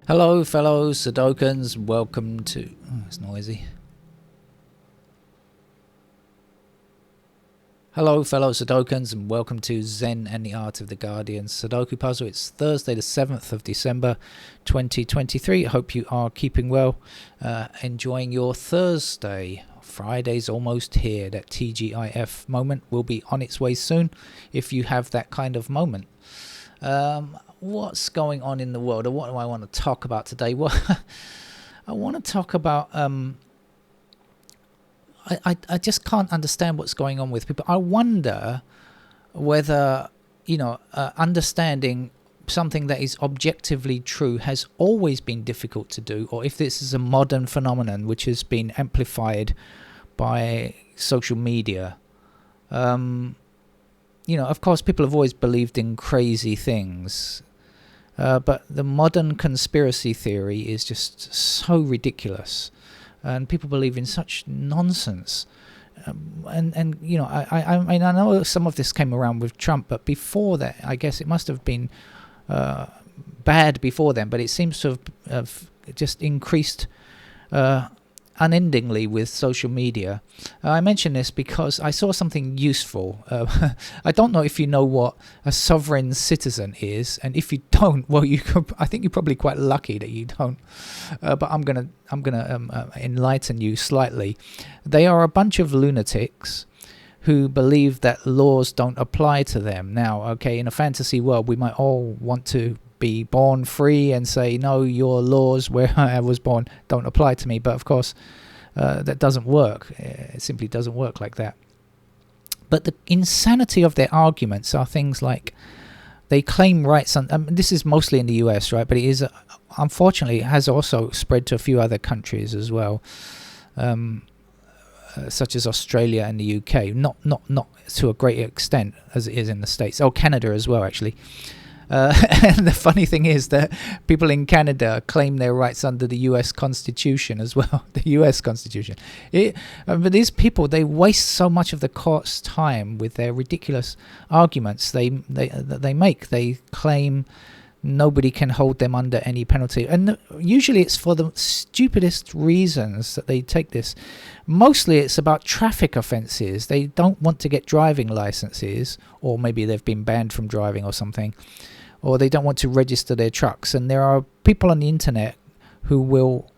Hello, fellow Sudokans. Welcome to. Oh, it's noisy. Hello, fellow Sudokans, and welcome to Zen and the Art of the Guardian Sudoku Puzzle. It's Thursday, the 7th of December, 2023. I hope you are keeping well, enjoying your Thursday. Friday's almost here. That TGIF moment will be on its way soon if you have that kind of moment. What's going on in the world, or what do I want to talk about today? Well, I want to talk about I just can't understand what's going on with people. I wonder whether understanding something that is objectively true has always been difficult to do, or if this is a modern phenomenon which has been amplified by social media. Of course, people have always believed in crazy things. But the modern conspiracy theory is just so ridiculous, and people believe in such nonsense. I know some of this came around with Trump, but before that, I guess it must have been bad before then. But it seems to have just increased unendingly with social media. I mention this because I saw something useful. I don't know if you know what a sovereign citizen is, and if you don't, well, I think you're probably quite lucky that you don't. But I'm gonna enlighten you slightly. They are a bunch of lunatics who believe that laws don't apply to them. Now, okay, in a fantasy world, we might all want to be born free and say, no, your laws where I was born don't apply to me. But of course, that doesn't work. It simply doesn't work like that. But the insanity of their arguments are things like they claim rights. This is mostly in the US, right? But it is, unfortunately, it has also spread to a few other countries as well, such as Australia and the UK. Not to a great extent as it is in the States. Oh, Canada as well, actually. And the funny thing is that people in Canada claim their rights under the US Constitution as well. The US Constitution. But these people, they waste so much of the court's time with their ridiculous arguments they make. They claim nobody can hold them under any penalty. And usually it's for the stupidest reasons that they take this. Mostly it's about traffic offences. They don't want to get driving licences, or maybe they've been banned from driving or something, or they don't want to register their trucks. And there are people on the internet who will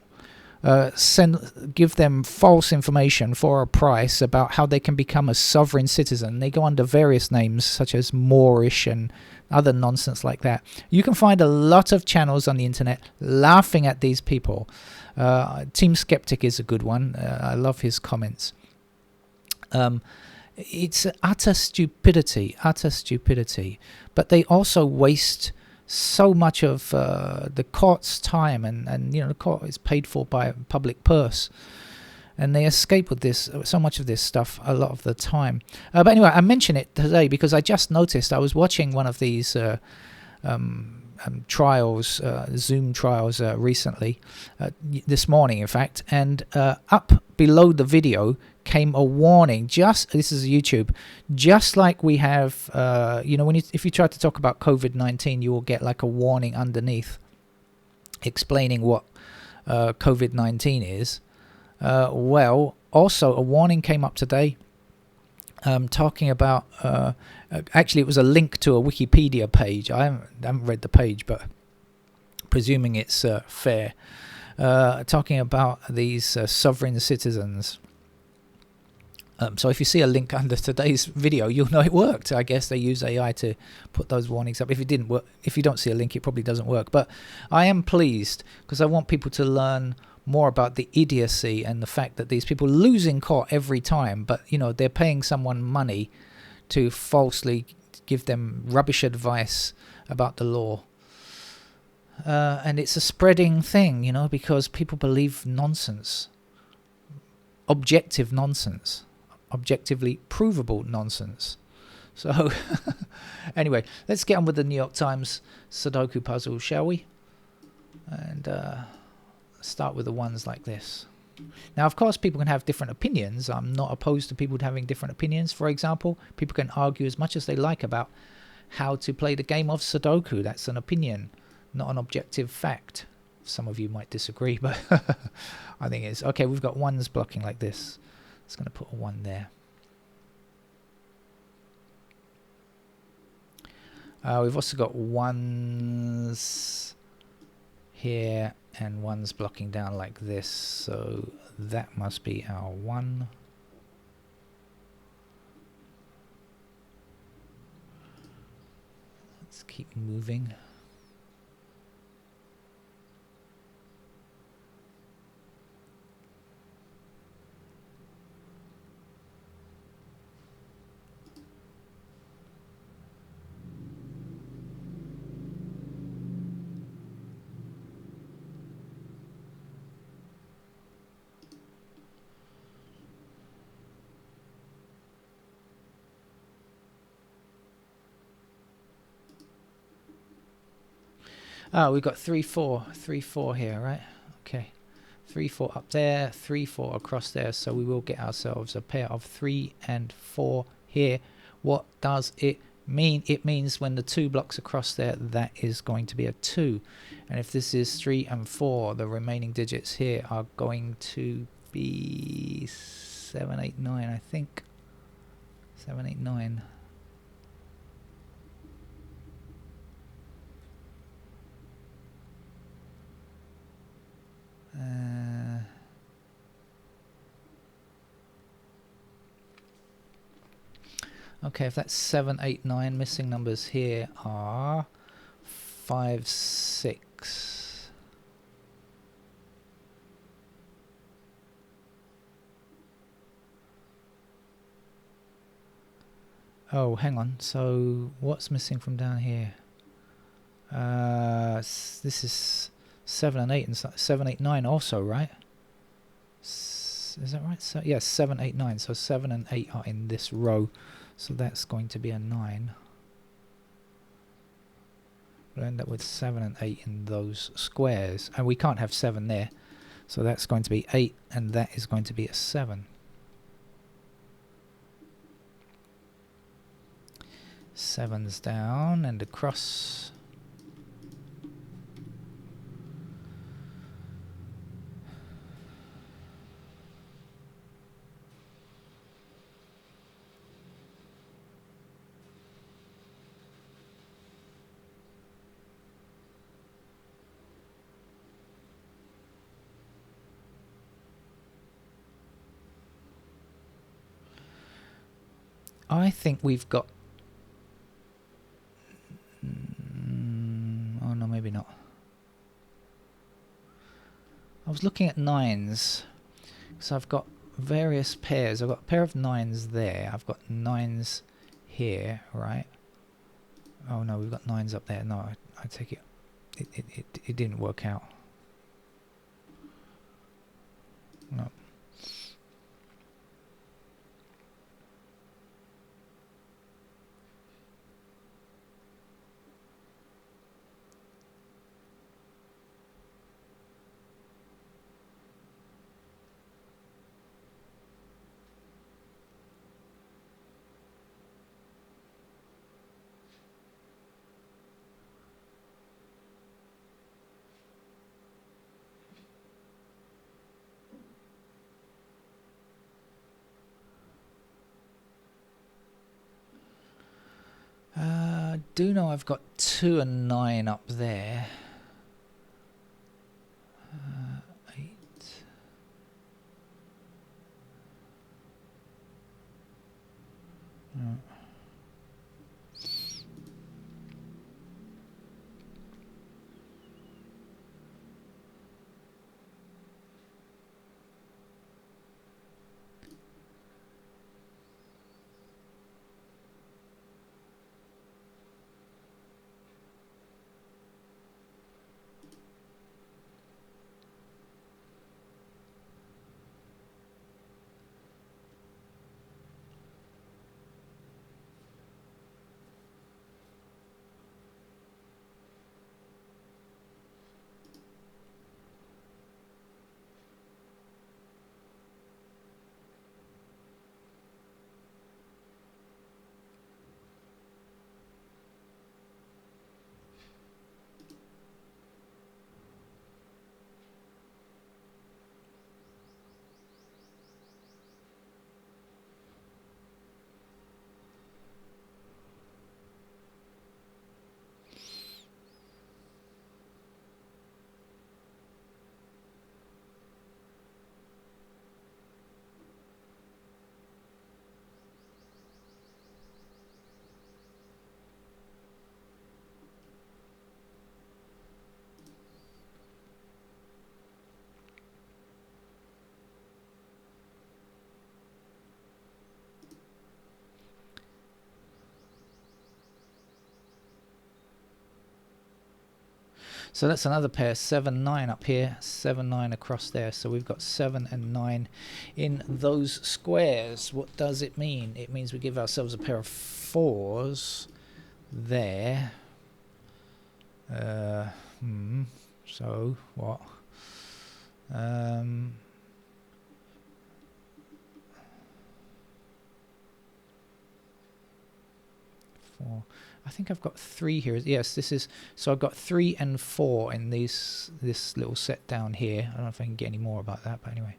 give them false information for a price about how they can become a sovereign citizen. They go under various names such as Moorish and other nonsense like that. You can find a lot of channels on the internet laughing at these people. Team Skeptic is a good one. I love his comments. It's utter stupidity. But they also waste so much of the court's time, and the court is paid for by a public purse, and they escape with so much of this stuff a lot of the time. But anyway, I mention it today because I just noticed I was watching one of these trials, Zoom trials, recently, this morning in fact, and up below the video came a warning. This is YouTube, just like we have if you try to talk about COVID-19, you will get like a warning underneath explaining what COVID-19 is. Well, also a warning came up today talking about actually it was a link to a Wikipedia page. I haven't read the page, but presuming it's fair, talking about these sovereign citizens. So if you see a link under today's video, you'll know it worked. I guess they use AI to put those warnings up. If it didn't work, if you don't see a link, it probably doesn't work. But I am pleased because I want people to learn more about the idiocy and the fact that these people lose in court every time, but they're paying someone money to falsely give them rubbish advice about the law. And it's a spreading thing, because people believe nonsense. Objective nonsense. Objectively provable nonsense. So, anyway, let's get on with the New York Times Sudoku puzzle, shall we? And start with the ones like this. Now, of course, people can have different opinions. I'm not opposed to people having different opinions. For example, people can argue as much as they like about how to play the game of Sudoku. That's an opinion, not an objective fact. some of you might disagree, but I think it's okay. We've got ones blocking like this. It's going to put a 1 there. We've also got ones here and ones blocking down like this, so that must be our 1. Let's keep moving. Oh, we've got 3 4 here, right? Okay, 3 4 up there, 3 4 across there, so we will get ourselves a pair of 3 and 4 here. What does it mean? It means when the 2 blocks across there, that is going to be a 2, and if this is 3 and 4, the remaining digits here are going to be 7 8 9, I think. 7 8 9. Okay, if that's 7 8 9, missing numbers here are 5 6. Oh, hang on. So what's missing from down here? This is 7 and 8 and 7 8 9 also, right? Is that right? So yes, 7 8 9. So 7 and 8 are in this row. So that's going to be a 9. We'll end up with 7 and 8 in those squares. And we can't have 7 there. So that's going to be 8, and that is going to be a 7. 7's down and across. I think we've got... oh no, maybe not. I was looking at 9s. So I've got various pairs. I've got a pair of 9s there. I've got 9s here, right? Oh no, we've got 9s up there. No, I take it. It didn't work out. No. I do know I've got 2 and 9 up there. 8. No. So that's another pair, 7, 9 up here, 7, 9 across there. So we've got 7 and 9 in those squares. What does it mean? It means we give ourselves a pair of 4s there. So what? 4. I think I've got 3 here. Yes, this is, so I've got 3 and 4 in this little set down here. I don't know if I can get any more about that, but anyway.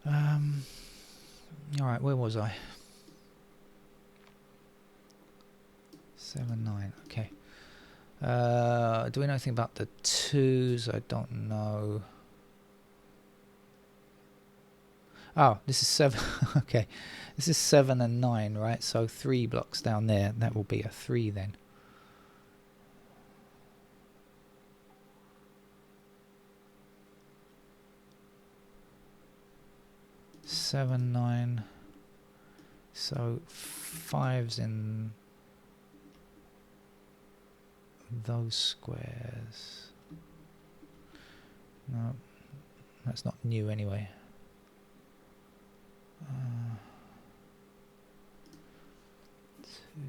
All right, where was I? 7, 9. Okay. Do we know anything about the 2s? I don't know. Oh, this is 7. Okay, this is 7 and 9, right? So 3 blocks down there. That will be a 3 then. Seven, 9. So 5's in those squares. No, that's not new anyway. 2.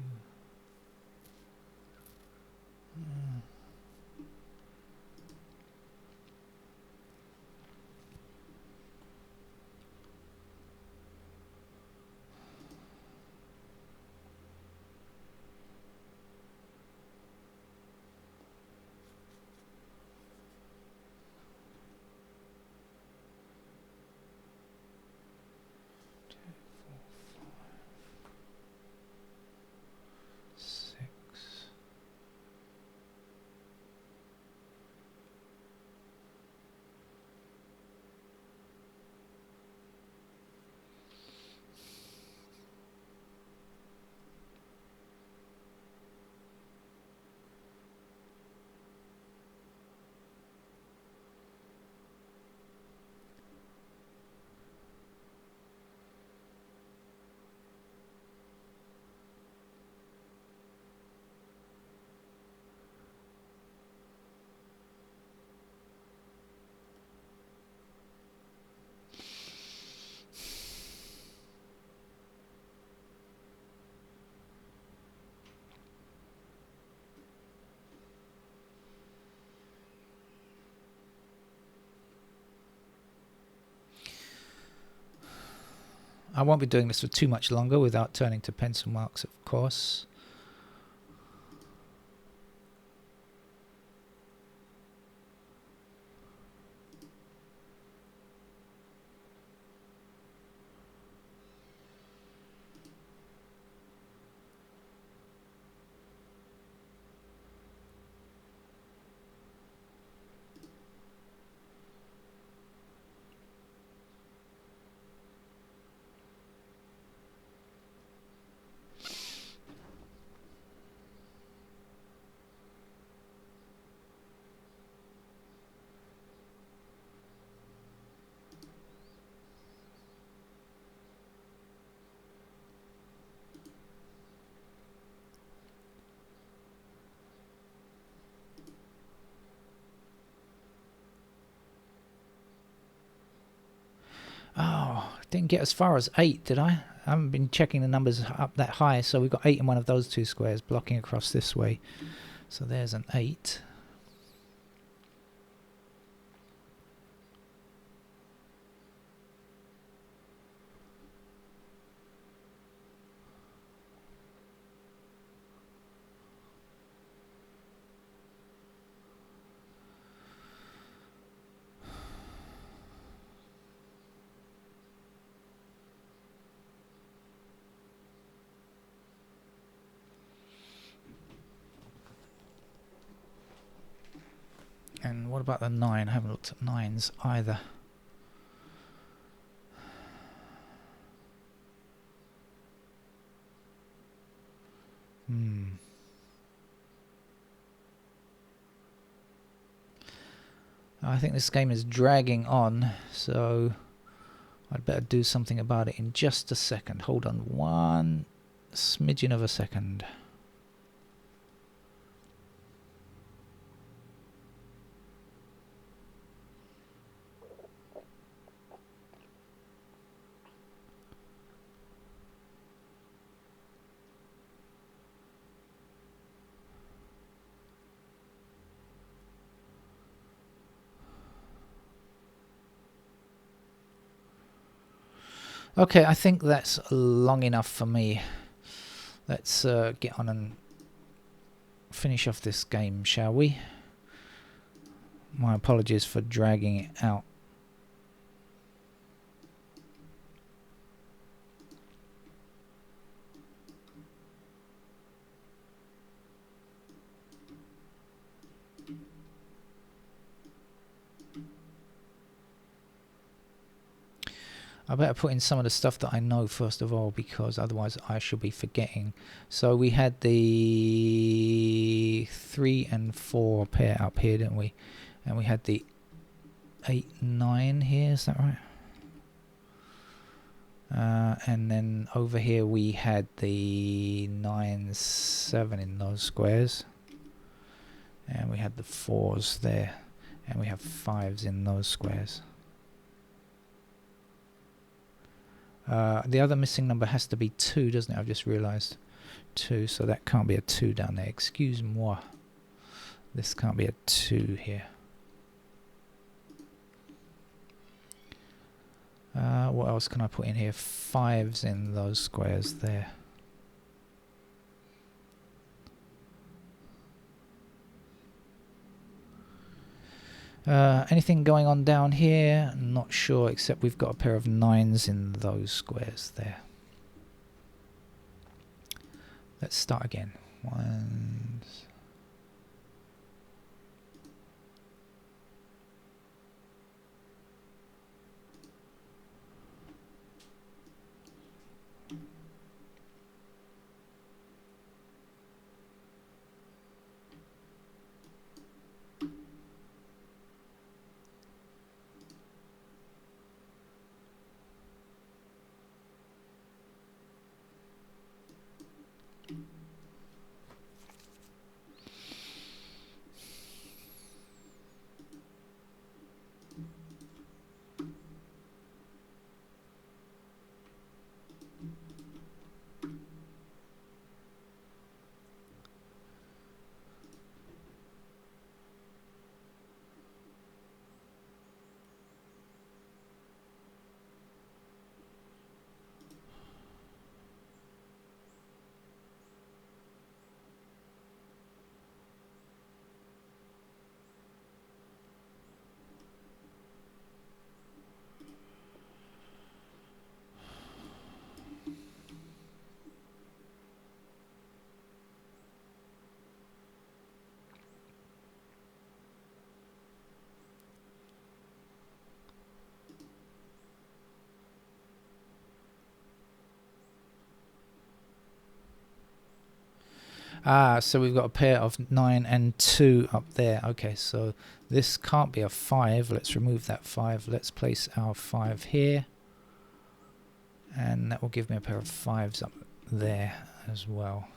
I won't be doing this for too much longer without turning to pencil marks, of course. Oh, didn't get as far as 8, did I? I haven't been checking the numbers up that high, so we've got 8 in one of those 2 squares blocking across this way. So there's an 8. And what about the 9? I haven't looked at 9s either. I think this game is dragging on, so I'd better do something about it in just a second. Hold on one smidgen of a second. Okay, I think that's long enough for me. Let's get on and finish off this game, shall we? My apologies for dragging it out. I better put in some of the stuff that I know first of all, because otherwise I shall be forgetting. So we had the 3 and 4 pair up here, didn't we? And we had the 8, 9 here, is that right? And then over here we had the 9, 7 in those squares. And we had the 4s there. And we have 5s in those squares. The other missing number has to be 2, doesn't it? I've just realised. 2, so that can't be a 2 down there. Excuse moi. This can't be a 2 here. What else can I put in here? 5s in those squares there. Anything going on down here? Not sure, except we've got a pair of 9s in those squares there. Let's start again. 1s. So we've got a pair of 9 and 2 up there. Okay, so this can't be a 5. Let's remove that 5. Let's place our 5 here. And that will give me a pair of 5s up there as well.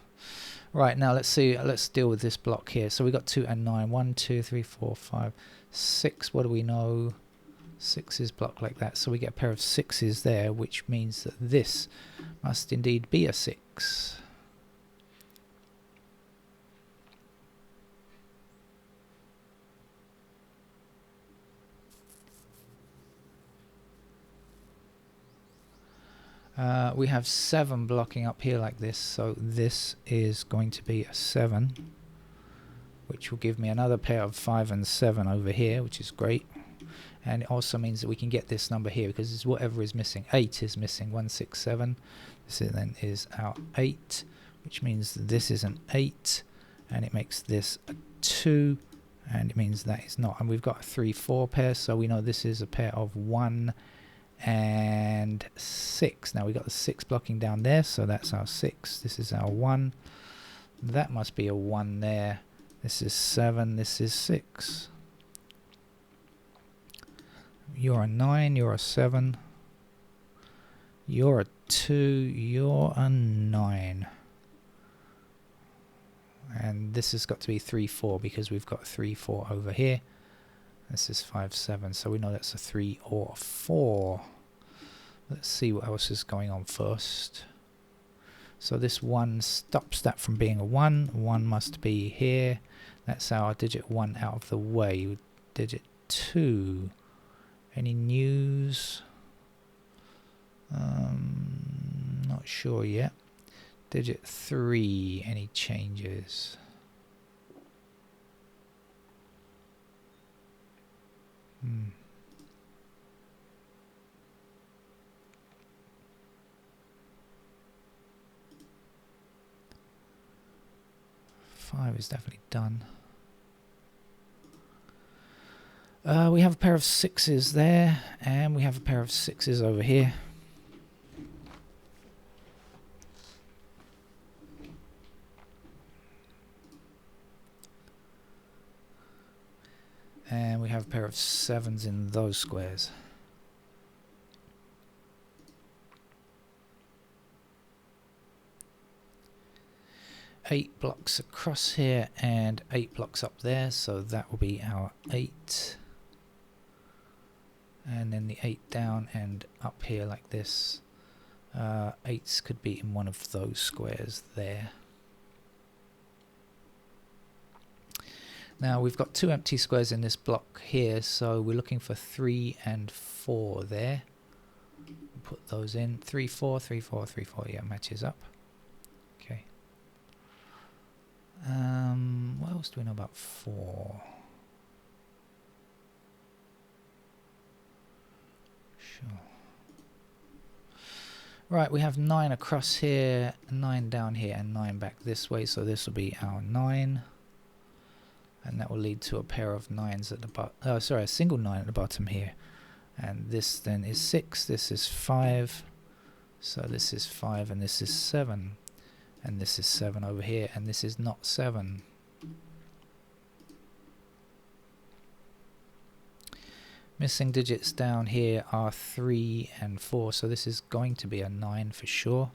Right, now let's see. Let's deal with this block here. So we've got 2 and 9. 1, 2, 3, 4, 5, 6. What do we know? 6 is blocked like that. So we get a pair of 6s there, which means that this must indeed be a 6. We have 7 blocking up here like this, so this is going to be a 7, which will give me another pair of 5 and 7 over here, which is great. And it also means that we can get this number here, because it's whatever is missing. 8 is missing. 1, 6, 7. This then is our 8, which means this is an 8, and it makes this a 2, and it means that is not. And we've got a 3, 4 pair, so we know this is a pair of 1 and 6. Now we got the 6 blocking down there, so that's our 6. This is our 1. That must be a 1 there. This is 7. This is 6. You're a 9. You're a 7. You're a 2, you're a 9. And this has got to be 3, 4 because we've got 3, 4 over here. This is 5, 7, so we know that's a 3 or a 4. Let's see what else is going on first. So this 1 stops that from being a 1. 1 must be here. That's our digit 1 out of the way. Digit 2. Any news? Not sure yet. Digit 3. Any changes? Five is definitely done. We have a pair of 6s there, and we have a pair of 6s over here. And we have a pair of 7s in those squares. Eight blocks across here and 8 blocks up there, so that will be our 8. And then the 8 down and up here like this. 8s could be in one of those squares there. Now we've got 2 empty squares in this block here, so we're looking for 3 and 4 there. Put those in. 3, 4, 3, 4, 3, 4. Yeah, matches up. Okay. What else do we know about 4? Sure. Right, we have 9 across here, 9 down here, and 9 back this way, so this will be our 9. And that will lead to a pair of 9s at the bottom. Oh, sorry, a single 9 at the bottom here. And this then is 6, this is 5. So this is 5 and this is 7. And this is 7 over here, and this is not 7. Missing digits down here are 3 and 4, so this is going to be a 9 for sure.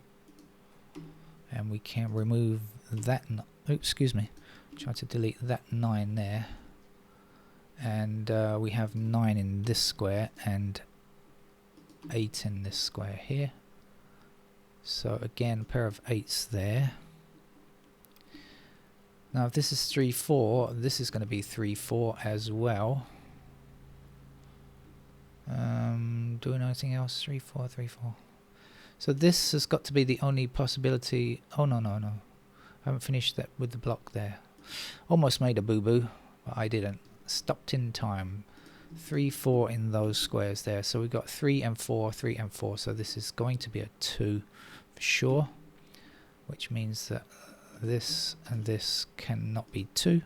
And we can remove that. Excuse me. Try to delete that 9 there. And we have 9 in this square and 8 in this square here. So again, a pair of 8s there. Now if this is 3, 4, this is going to be 3, 4 as well. Do we know anything else? 3, 4, 3, 4. So this has got to be the only possibility. Oh no. I haven't finished that with the block there. Almost made a boo-boo, but I didn't. Stopped in time. 3, 4 in those squares there. So we've got 3 and 4, 3 and 4. So this is going to be a 2 for sure. Which means that this and this cannot be 2.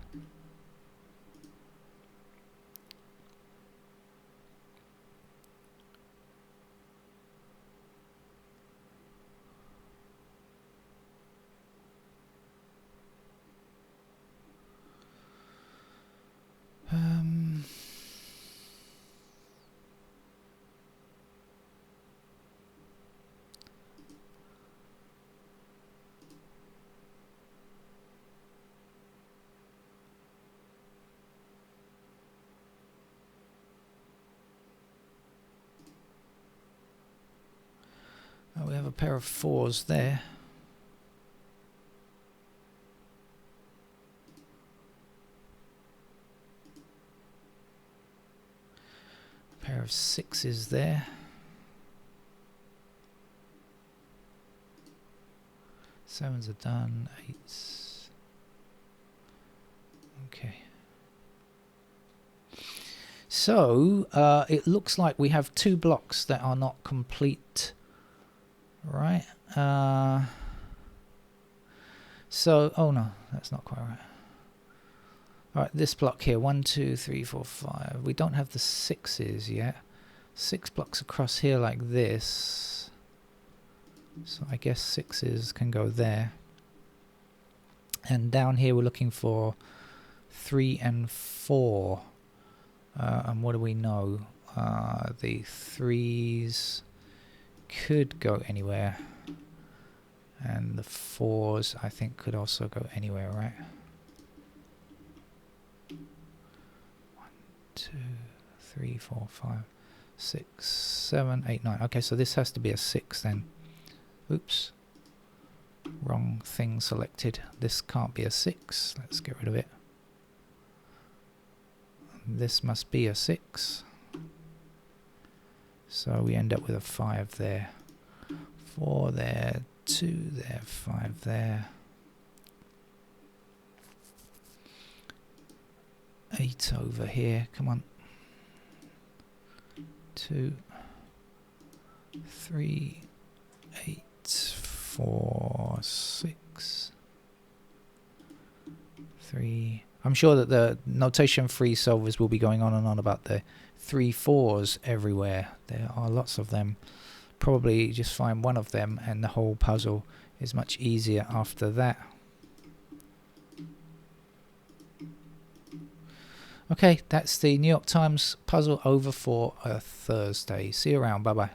We have a pair of 4s there. A pair of 6s there. 7s are done. 8s. Okay. So it looks like we have 2 blocks that are not complete. Right. So, oh no, that's not quite right. Alright, this block here, 1, 2, 3, 4, 5. We don't have the 6s yet. 6 blocks across here like this. So I guess 6s can go there. And down here we're looking for 3 and 4. And what do we know? The 3s could go anywhere. And the 4s, I think, could also go anywhere, right? 1, 2, 3, 4, 5, 6, 7, 8, 9. Okay, so this has to be a 6 then. Oops. Wrong thing selected. This can't be a 6. Let's get rid of it. This must be a 6. So we end up with a 5 there. 4 there. 2 there. 5 there. 8 over here. Come on. 2, 3, 8, 4, 6, 3. I'm sure that the notation free solvers will be going on and on about the 3 4s everywhere. There are lots of them. Probably just find one of them and the whole puzzle is much easier after that. Okay, that's the New York Times puzzle over for a Thursday. See you around. Bye bye.